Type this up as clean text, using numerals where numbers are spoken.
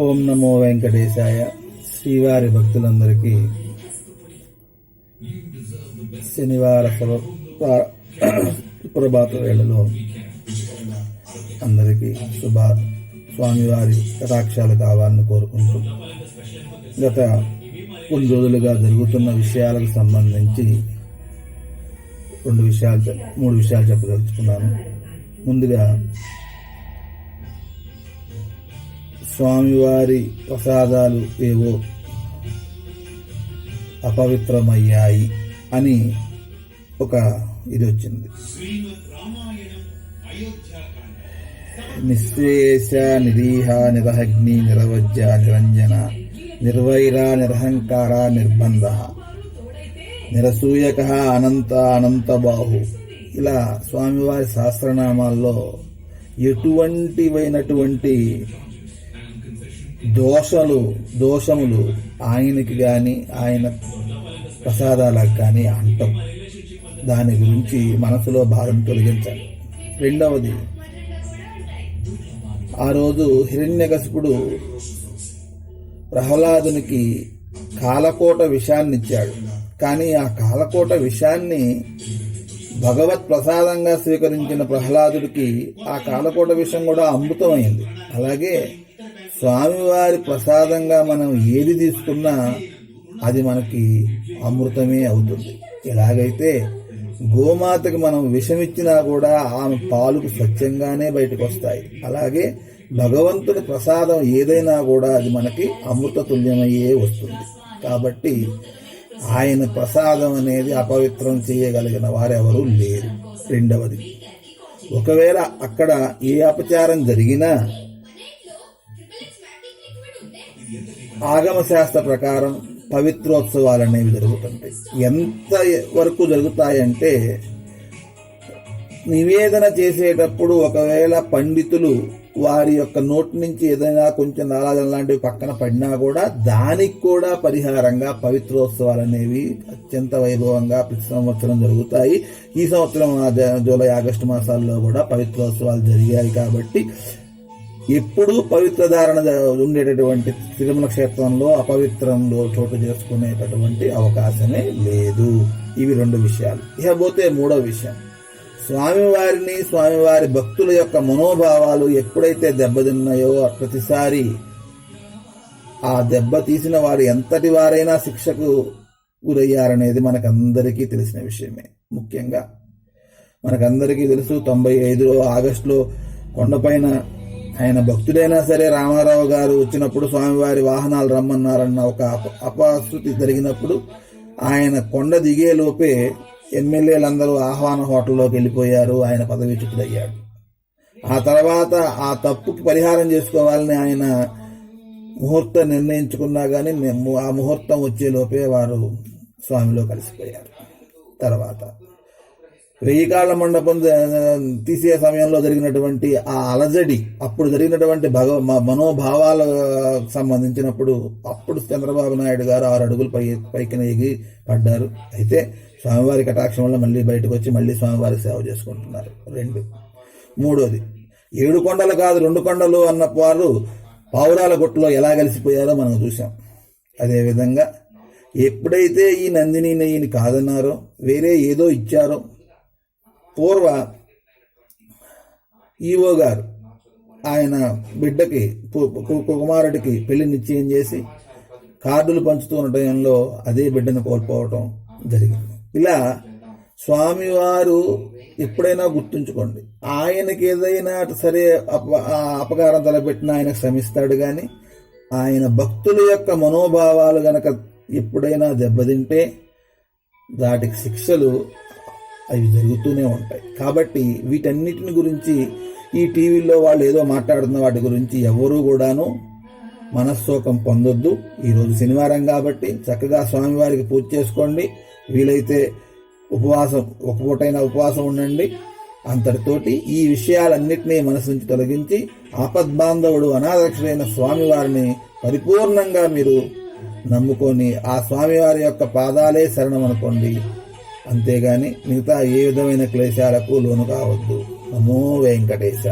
ఓం నమో వెంకటేశాయ. శ్రీవారి భక్తులందరికీ శనివార సుప్రభాత వేళలో అందరికీ స్వామివారి కటాక్షాలు కావాలని కోరుకుంటూ గత కొన్ని రోజులుగా జరుగుతున్న విషయాలకు సంబంధించి మూడు విషయాలు చెప్పదలుచుకున్నాను. ముందుగా స్వామివారి ప్రసాదాలు ఏవో అపవిత్రమయ్యాయి అని ఒక ఇది వచ్చింది. నిశ్రేష నిరీహ నిరహగ్ని నిరవజ్జ నిరంజన నిర్వైర నిరహంకార నిర్బంధ నిరసూయక అనంత అనంతబాహు, ఇలా స్వామివారి సహస్రనామాల్లో ఎటువంటివైనటువంటి దోషములు ఆయనకి కానీ ఆయన ప్రసాదాలకు కానీ అంటం. దాని గురించి మనసులో భారం తొలగించాలి. రెండవది, ఆ రోజు హిరణ్యకశిపుడు ప్రహ్లాదునికి కాలకోట విషాన్ని ఇచ్చాడు. కానీ ఆ కాలకోట విషాన్ని భగవత్ ప్రసాదంగా స్వీకరించిన ప్రహ్లాదుడికి ఆ కాలకోట విషం కూడా అమృతమైంది. అలాగే స్వామివారి ప్రసాదంగా మనం ఏది తీసుకున్నా అది మనకి అమృతమే అవుతుంది. ఎలాగైతే గోమాతకి మనం విషమిచ్చినా కూడా ఆమె పాలుకు స్వచ్ఛంగానే బయటకు వస్తాయి, అలాగే భగవంతుడి ప్రసాదం ఏదైనా కూడా అది మనకి అమృత తుల్యమయ్యే వస్తుంది. కాబట్టి ఆయన ప్రసాదం అనేది అపవిత్రం చేయగలిగిన వారెవరూ లేరు. రెండవది, ఒకవేళ అక్కడ ఏ అపచారం జరిగినా ఆగమ శాస్త్ర ప్రకారం పవిత్రోత్సవాలు అనేవి జరుగుతుంటాయి. ఎంత వరకు జరుగుతాయంటే, నివేదన చేసేటప్పుడు ఒకవేళ పండితులు వారి యొక్క నోటి నుంచి ఏదైనా కొంచెం నారాజన లాంటివి పక్కన పడినా కూడా దానికి కూడా పరిహారంగా పవిత్రోత్సవాలు అనేవి అత్యంత వైభవంగా ప్రతి సంవత్సరం జరుగుతాయి. ఈ సంవత్సరం జూలై ఆగస్టు మాసాల్లో కూడా పవిత్రోత్సవాలు జరిగాయి. కాబట్టి ఎప్పుడూ పవిత్ర ధారణ ఉండేటటువంటి తిరుమల క్షేత్రంలో అపవిత్రంలో చోటు చేసుకునేటటువంటి అవకాశమే లేదు. ఇవి రెండు విషయాలు. ఇకపోతే మూడో విషయం, స్వామివారి భక్తుల యొక్క మనోభావాలు ఎప్పుడైతే దెబ్బతిన్నాయో ప్రతిసారి ఆ దెబ్బ తీసిన వారు ఎంతటి వారైనా శిక్షకు గురయ్యారనేది మనకందరికీ తెలిసిన విషయమే. ముఖ్యంగా మనకందరికీ తెలుసు, 95 ఆగస్టులో కొండపైన ఆయన భక్తుడైనా సరే రామారావు గారు వచ్చినప్పుడు స్వామివారి వాహనాలు రమ్మన్నారన్న ఒక అపశృతి జరిగినప్పుడు ఆయన కొండ దిగే లోపే ఎమ్మెల్యేలందరూ ఆహ్వాన హోటల్లోకి వెళ్ళిపోయారు. ఆయన పదవీచ్యుతుడయ్యాడు. ఆ తర్వాత ఆ తప్పుకి పరిహారం చేసుకోవాలని ఆయన ముహూర్తం నిర్ణయించుకున్నా కానీ ఆ ముహూర్తం వచ్చే లోపే వారు స్వామిలో కలిసిపోయారు. తర్వాత 1000 కాళ్ల మండపం తీసే సమయంలో జరిగినటువంటి ఆ అలజడి, అప్పుడు జరిగినటువంటి మనోభావాలకు సంబంధించినప్పుడు అప్పుడు చంద్రబాబు నాయుడు గారు 6 అడుగులు పైకి ఎగి పడ్డారు. అయితే స్వామివారి కటాక్షం వల్ల మళ్ళీ బయటకు వచ్చి మళ్ళీ స్వామివారి సేవ చేసుకుంటున్నారు. 2. మూడోది, 7 కొండలు కాదు 2 కొండలు అన్న వారు పావురాల గుట్టలో ఎలా కలిసిపోయారో మనం చూసాం. అదేవిధంగా ఎప్పుడైతే ఈ నందిని నెయ్యిని కాదన్నారో, వేరే ఏదో ఇచ్చారో, పూర్వ ఈవో గారు ఆయన బిడ్డకి కుమారుడికి పెళ్లి నిశ్చయం చేసి కార్డులు పంచుతున్న టైంలో అదే బిడ్డను కోల్పోవటం జరిగింది. ఇలా స్వామివారు ఎప్పుడైనా గుర్తుంచుకోండి, ఆయనకి ఏదైనా సరే అపకారం తలపెట్టినా ఆయన క్షమిస్తాడు. కానీ ఆయన భక్తుల యొక్క మనోభావాలు గనక ఎప్పుడైనా దెబ్బతింటే వాటికి శిక్షలు అవి జరుగుతూనే ఉంటాయి. కాబట్టి వీటన్నిటిని గురించి ఈ టీవీల్లో వాళ్ళు ఏదో మాట్లాడుతున్న వాటి గురించి ఎవరూ కూడాను మనస్సోకం పొందొద్దు. ఈరోజు శనివారం కాబట్టి చక్కగా స్వామివారికి పూజ చేసుకోండి. వీలైతే ఒక పూటైనా ఉపవాసం ఉండండి. అంతటితోటి ఈ విషయాలన్నింటినీ మనసు నుంచి తొలగించి ఆపద్బాంధవుడు అనాథరక్షుడైన స్వామివారిని పరిపూర్ణంగా మీరు నమ్ముకొని ఆ స్వామివారి యొక్క పాదాలే శరణమనుకోండి. అంతేగాని మిగతా ఏ విధమైన క్లేశాలకు లోను కావద్దు. నమో వెంకటేశ.